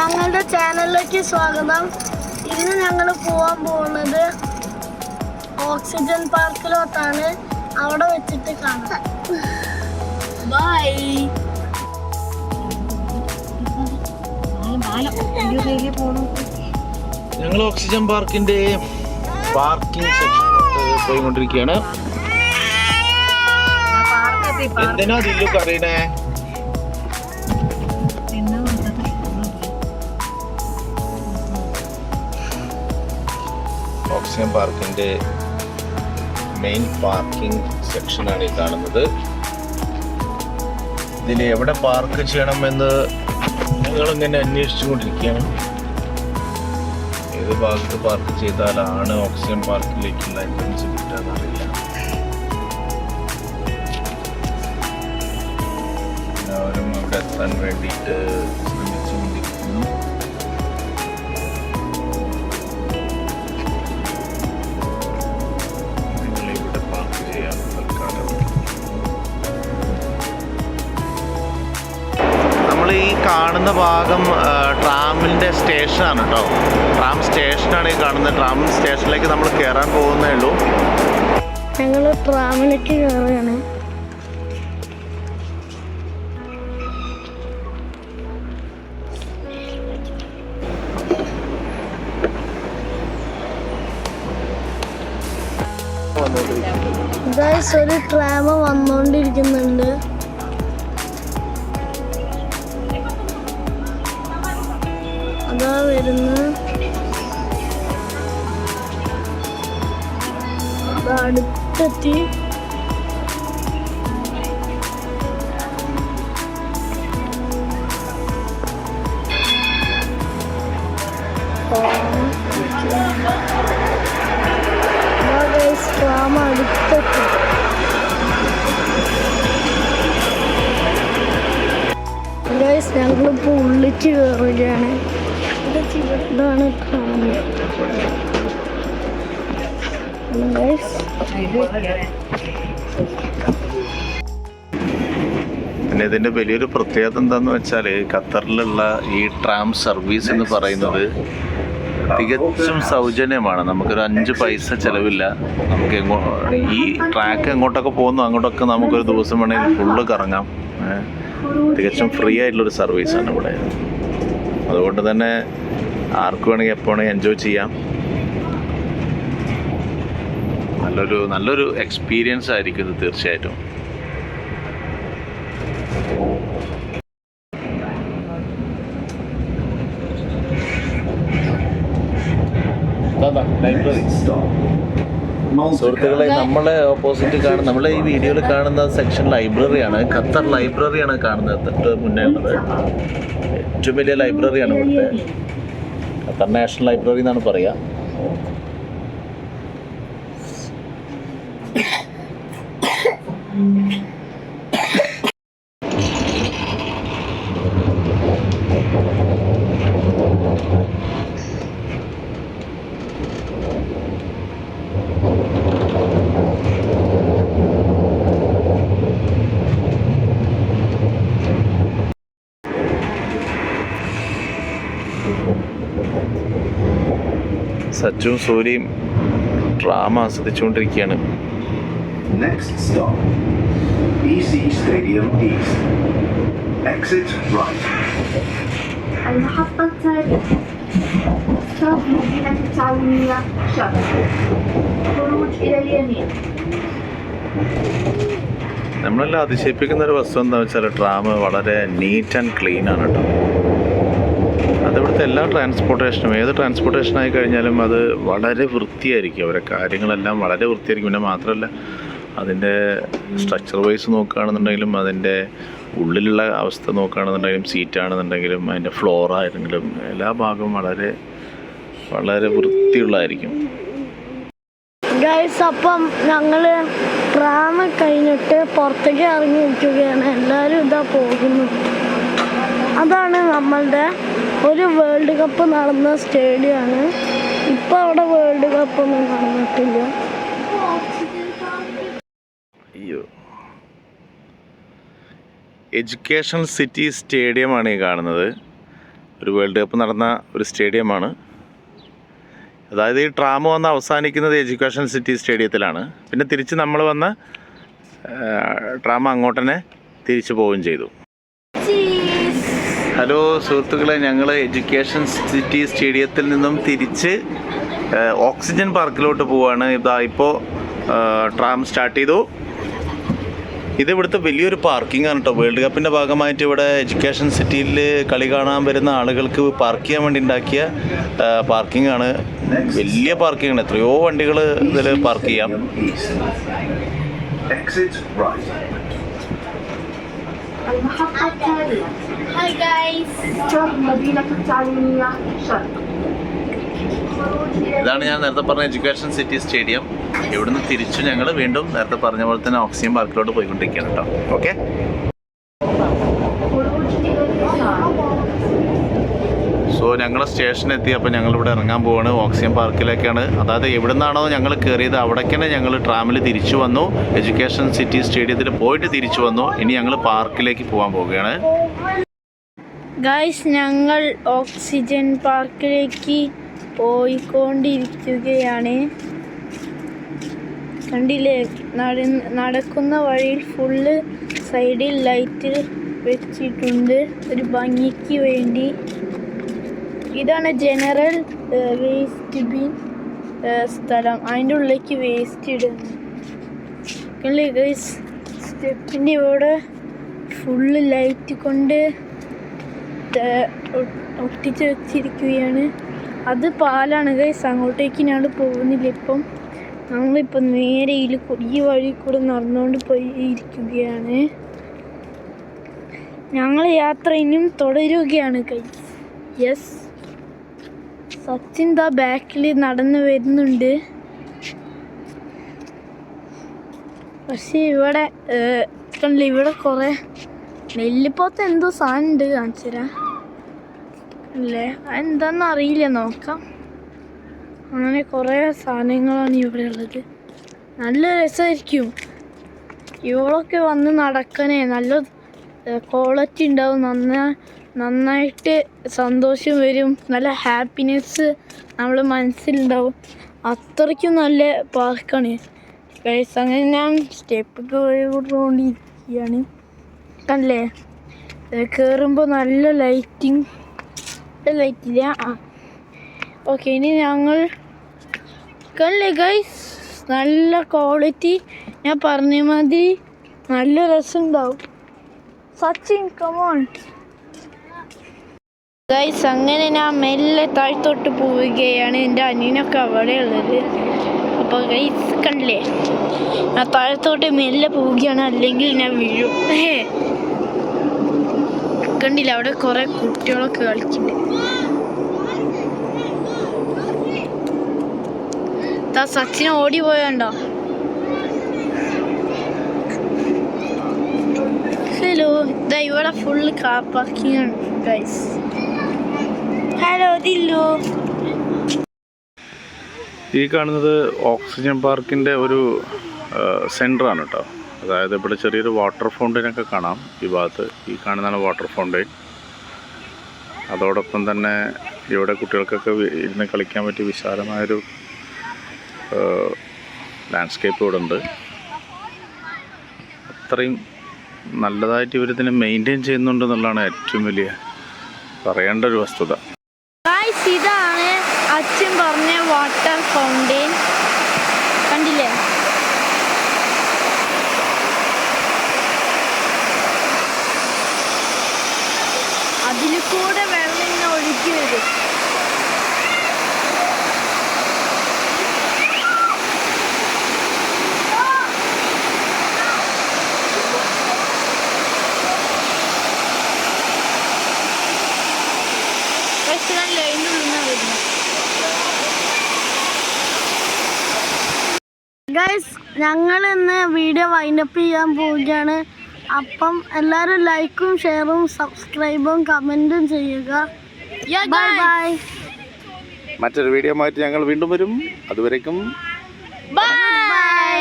ഞങ്ങളുടെ ചാനലിലേക്ക് സ്വാഗതം. ഇന്ന് ഞങ്ങൾ പോകാൻ പോകുന്നത് ഓക്സിജൻ പാർക്കിലോട്ടാണ്. അവിടെ വെച്ചിട്ട് കാണാം. ബൈ. ഞങ്ങൾ ഓക്സിജൻ പാർക്കിന്റെ പാർക്കിംഗ് സെക്ഷനിലോട്ട് പോയിക്കൊണ്ടിരിക്കുകയാണ്. എന്തിനാ ദില്ലു അറിയണേ? ഓക്സിജൻ പാർക്കിന്റെ മെയിൻ പാർക്കിംഗ് സെക്ഷനാണ് ഈ കാണുന്നത്. ഇതിൽ എവിടെ പാർക്ക് ചെയ്യണമെന്ന് ഞങ്ങളിങ്ങനെ അന്വേഷിച്ചുകൊണ്ടിരിക്കുകയാണ്. ഏത് ഭാഗത്ത് പാർക്ക് ചെയ്താലാണ് ഓക്സിജൻ പാർക്കിലേക്കുള്ള എൻട്രൻസ് കിട്ടാന്നറിയില്ല. എല്ലാവരും അവിടെ എത്താൻ വേണ്ടിയിട്ട് ശ്രമിച്ചുകൊണ്ടിരിക്കുന്നു. നിങ്ങളിവിടെ പാർക്ക് ചെയ്യാൻ തൽക്കാലം നമ്മൾ ഈ കാണുന്ന ഭാഗം ട്രാമിൻ്റെ സ്റ്റേഷനാണ് കേട്ടോ. ട്രാം സ്റ്റേഷനാണ് ഈ കാണുന്നത്. ട്രാം സ്റ്റേഷനിലേക്ക് നമ്മൾ കയറാൻ പോകുന്നേ ഉള്ളൂ. ഞങ്ങൾ ട്രാമിലേക്ക് കയറുകയാണ്. ഒരു ട്രാം വന്നുകൊണ്ടിരിക്കുന്നുണ്ട്. അതാ വരുന്നു. അടുത്തെത്തി. ട്രാം അടുത്തെത്തി. ഞങ്ങളിപ്പോൾ ഉള്ളിച്ച് കയറുകയാണ്. ഇതാണ് ട്രാം. പിന്നെ ഇതിൻ്റെ വലിയൊരു പ്രത്യേകത എന്താണെന്ന് വെച്ചാൽ ഖത്തറിലുള്ള ഈ ട്രാം സർവീസ് എന്ന് പറയുന്നത് തികച്ചും സൗജന്യമാണ്. നമുക്കൊരു 5 പൈസ ചിലവില്ല. നമുക്ക് ഈ ട്രാക്ക് എങ്ങോട്ടൊക്കെ പോകുന്നു അങ്ങോട്ടൊക്കെ നമുക്കൊരു ദിവസം വേണമെങ്കിൽ ഫുള്ള് കറങ്ങാം. തികച്ചും ഫ്രീ ആയിട്ടുള്ളൊരു സർവീസാണ് ഇവിടെ. അതുകൊണ്ട് തന്നെ ആർക്ക് വേണമെങ്കിൽ എപ്പോൾ വേണമെങ്കിൽ എൻജോയ് ചെയ്യാം. നല്ലൊരു എക്സ്പീരിയൻസ് ആയിരിക്കും ഇത് തീർച്ചയായിട്ടും. ലൈബ്രറി സുഹൃത്തുക്കളെ, നമ്മളെ ഓപ്പോസിറ്റ് കാണുന്ന നമ്മളെ ഈ വീഡിയോയിൽ കാണുന്ന സെക്ഷൻ ലൈബ്രറിയാണ്. ഖത്തർ ലൈബ്രറിയാണ് കാണുന്നത്. തൊട്ട് മുന്നേ ഉള്ളത് ഏറ്റവും വലിയ ലൈബ്രറിയാണ് ഇവിടുത്തെ. ഖത്തർ നാഷണൽ ലൈബ്രറി എന്നാണ് പറയുക. സച്ചും സൂര്യയും drama ആസ്വദിച്ചുകൊണ്ടിരിക്കുകയാണ്. Next stop, EC Stadium East. Exit right. المحطة التالية ستوب مدينة التعليمية شرق. خروج إلى اليمين. നമ്മളെല്ലാം അതിശയിപ്പിക്കുന്ന ഒരു വസ്തു എന്താണെന്ന് വെച്ചാൽ ട്രാം വളരെ നീറ്റ് ആൻഡ് ക്ലീൻ ആണ് കേട്ടോ. അതിവിടുത്തെ എല്ലാ ട്രാൻസ്പോർട്ടേഷനും ഏത് ട്രാൻസ്പോർട്ടേഷൻ ആയി കഴിഞ്ഞാലും അത് വളരെ വൃത്തിയായിരിക്കും. അവരെ കാര്യങ്ങളെല്ലാം വളരെ വൃത്തിയായിരിക്കും. പിന്നെ മാത്രമല്ല അതിൻ്റെ സ്ട്രക്ചർ വൈസ് നോക്കുകയാണെന്നുണ്ടെങ്കിലും അതിൻ്റെ ഉള്ളിലുള്ള അവസ്ഥ നോക്കുകയാണെന്നുണ്ടെങ്കിലും സീറ്റാണെന്നുണ്ടെങ്കിലും അതിൻ്റെ ഫ്ലോർ ആയിരുന്നെങ്കിലും എല്ലാ ഭാഗവും വളരെ വളരെ വൃത്തിയുള്ളതായിരിക്കും. അപ്പം ഞങ്ങൾ ട്രാം കഴിഞ്ഞിട്ട് പുറത്തേക്ക് ഇറങ്ങി നിൽക്കുകയാണ്. എല്ലാവരും ഇതാ പോകുന്നു. അതാണ് നമ്മളുടെ ഒരു വേൾഡ് കപ്പ് നടന്ന സ്റ്റേഡിയമാണ്. ഇപ്പം അവിടെ വേൾഡ് കപ്പൊന്നും നടന്നിട്ടില്ല. അയ്യോ, എഡ്യൂക്കേഷണൽ സിറ്റി സ്റ്റേഡിയമാണ് ഈ കാണുന്നത്. ഒരു വേൾഡ് കപ്പ് നടന്ന ഒരു സ്റ്റേഡിയമാണ്. അതായത് ഈ ട്രാം വന്ന് അവസാനിക്കുന്നത് എഡ്യൂക്കേഷൻ സിറ്റി സ്റ്റേഡിയത്തിലാണ്. പിന്നെ തിരിച്ച് നമ്മൾ വന്ന ട്രാം അങ്ങോട്ട് തന്നെ തിരിച്ചു പോവുകയും ചെയ്തു. ഹലോ സുഹൃത്തുക്കളെ, ഞങ്ങൾ എഡ്യൂക്കേഷൻ സിറ്റി സ്റ്റേഡിയത്തിൽ നിന്നും തിരിച്ച് ഓക്സിജൻ പാർക്കിലോട്ട് പോവുകയാണ്. ഇപ്പോൾ ട്രാം സ്റ്റാർട്ട് ചെയ്തു. ഇത് ഇവിടുത്തെ വലിയൊരു പാർക്കിംഗ് ആണ് കേട്ടോ. വേൾഡ് കപ്പിൻ്റെ ഭാഗമായിട്ട് ഇവിടെ എഡ്യൂക്കേഷൻ സിറ്റിയിൽ കളി കാണാൻ വരുന്ന ആളുകൾക്ക് പാർക്ക് ചെയ്യാൻ വേണ്ടി ഉണ്ടാക്കിയ പാർക്കിംഗ് ആണ്. വലിയ പാർക്കിംഗ് ആണ്. എത്രയോ വണ്ടികൾ ഇതിൽ പാർക്ക് ചെയ്യാം. المحطة التالية. Hi guys. Tram مدينة التعليمية شرق. ഇതാണ് ഞാൻ നേരത്തെ പറഞ്ഞ എഡ്യൂക്കേഷൻ സിറ്റി സ്റ്റേഡിയം. ഇവിടുന്ന് തിരിച്ചു ഞങ്ങൾ വീണ്ടും നേരത്തെ പറഞ്ഞ പോലെ തന്നെ ഓക്സിജൻ പാർക്കിലോട്ട് പോയിക്കൊണ്ടിരിക്കുകയാണ് കേട്ടോ. ഓക്കെ, സോ ഞങ്ങൾ സ്റ്റേഷനിൽ എത്തി. അപ്പോൾ ഞങ്ങളിവിടെ ഇറങ്ങാൻ പോവാണ്. ഓക്സിജൻ പാർക്കിലേക്കാണ്. അതായത് എവിടെ നിന്നാണോ ഞങ്ങൾ കയറിയത് അവിടേക്ക് തന്നെ ഞങ്ങൾ ട്രാമിൽ തിരിച്ചു വന്നു. എഡ്യൂക്കേഷൻ സിറ്റി സ്റ്റേഡിയത്തിൽ പോയിട്ട് തിരിച്ചു വന്നു. ഇനി ഞങ്ങൾ പാർക്കിലേക്ക് പോകാൻ പോവുകയാണ്. ഗൈസ്, ഞങ്ങൾ ഓക്സിജൻ പാർക്കിലേക്ക് പോയിക്കൊണ്ടിരിക്കുകയാണ്. കണ്ടില്ലേ, നടക്കുന്ന വഴിയിൽ ഫുള്ള് സൈഡിൽ ലൈറ്റ് വെച്ചിട്ടുണ്ട് ഒരു ഭംഗിക്ക് വേണ്ടി. ഇതാണ് ജനറൽ വേസ്റ്റ് ബിൻ സ്ഥലം. അതിൻ്റെ ഉള്ളിലേക്ക് വേസ്റ്റ് ഇടുന്നു. കണ്ടില്ലേ ഗൈസ്, സ്റ്റെപ്പിൻ്റെ ഇവിടെ ഫുള്ള് ലൈറ്റ് കൊണ്ട് ഒട്ടിച്ച് വെച്ചിരിക്കുകയാണ്. അത് പാലാണ് ഗൈസ്. അങ്ങോട്ടേക്ക് ഞങ്ങൾ പോകുന്നില്ല. ഇപ്പം ഞങ്ങളിപ്പം നേരെ ഈ വഴി കൂടെ നടന്നുകൊണ്ട് പോയി ഇരിക്കുകയാണ്. ഞങ്ങൾ യാത്ര ഇനിയും തുടരുകയാണ് ഗൈസ്. യെസ്, സച്ചിൻ ദാ ബാക്കിൽ നടന്ന് വരുന്നുണ്ട്. പക്ഷേ ഇവിടെ കണ്ടില്ല, ഇവിടെ കുറേ നെല്ലിപ്പോത്ത് എന്തോ സാധനം ഉണ്ട്, കാണിച്ചു തരാം അല്ലേ. അതെന്താണെന്ന് അറിയില്ല, നോക്കാം. അങ്ങനെ കുറേ സാധനങ്ങളാണ് ഇവിടെ ഉള്ളത്. നല്ല രസമായിരിക്കും ഇവളൊക്കെ വന്ന് നടക്കാനേ. നല്ല ക്വാളിറ്റി ഉണ്ടാവും. നന്നായിട്ട് സന്തോഷം വരും. നല്ല ഹാപ്പിനെസ് നമ്മുടെ മനസ്സിലുണ്ടാവും. അത്രയ്ക്കും നല്ല പാർക്കാണ് ഗൈസ്. അങ്ങനെ ഞാൻ സ്റ്റെപ്പ് കയറിക്കൊണ്ടിരിക്കുകയാണ്. കണ്ടല്ലേ, കയറുമ്പോൾ നല്ല ലൈറ്റില്ല. ഓക്കെ, ഇനി ഞങ്ങൾ കണ്ടില്ലേ ഗൈസ്, നല്ല ക്വാളിറ്റി. ഞാൻ പറഞ്ഞ മാതിരി നല്ല രസമുണ്ടാവും. Sachin come on guys. അങ്ങനെ ഞാൻ മെല്ലെ താഴ്ത്തോട്ട് പോവുകയാണ്. എൻ്റെ അനിയനൊക്കെ അവിടെ ഉള്ളത്. അപ്പോൾ ഗൈസ് കണ്ടില്ലേ, ഞാൻ താഴത്തോട്ട് മെല്ലെ പോവുകയാണ്, അല്ലെങ്കിൽ ഞാൻ വീഴും. കണ്ടില്ല, അവിടെ കുറേ കുട്ടികളൊക്കെ കളിക്കുന്നുണ്ട്. സച്ചിന് ഓടി പോയണ്ടോ. ഹലോ, ഇതാ ഇവിടെ ഫുള്ള് കാർ പാർക്കിംഗ് ആണ് ഗൈസ്. ഹലോ ദില്ലു. ഈ കാണുന്നത് ഓക്സിജൻ പാർക്കിൻ്റെ ഒരു സെൻറ്ററാണ് കേട്ടോ. അതായത് ഇവിടെ ചെറിയൊരു വാട്ടർ ഫൗണ്ടൈനൊക്കെ കാണാം ഈ ഭാഗത്ത്. ഈ കാണുന്നതാണ് വാട്ടർ ഫൗണ്ടൈൻ. അതോടൊപ്പം തന്നെ ഇവിടെ കുട്ടികൾക്കൊക്കെ ഇരുന്ന് കളിക്കാൻ പറ്റിയ വിശാലമായൊരു ലാൻഡ്സ്കേപ്പ് ഇവിടെ ഉണ്ട്. അത്രയും നല്ലതായിട്ട് ഇവരിതിനെ മെയിൻറ്റെയിൻ ചെയ്യുന്നുണ്ടെന്നുള്ളതാണ് ഏറ്റവും വലിയ പറയേണ്ട ഒരു വസ്തുത. ഇതാണ് അച്ഛൻ പറഞ്ഞ വാട്ടർ ഫൗണ്ടൈൻ. കണ്ടില്ലേ, അതിൽ കൂടെ വെള്ളം ഇങ്ങനെ ഒഴുകി വരും. ഗൈസ്, ഞങ്ങൾ ഇന്ന് വീഡിയോ വൈൻഡപ്പ് ചെയ്യാൻ പോവുകയാണ്. അപ്പം എല്ലാവരും ലൈക്കും ഷെയറും സബ്സ്ക്രൈബും കമൻറ്റും ചെയ്യുക. Bye bye. മറ്റൊരു വീഡിയോ ആയിട്ട് ഞങ്ങൾ വീണ്ടും വരും. അതുവരേക്കും ബൈ.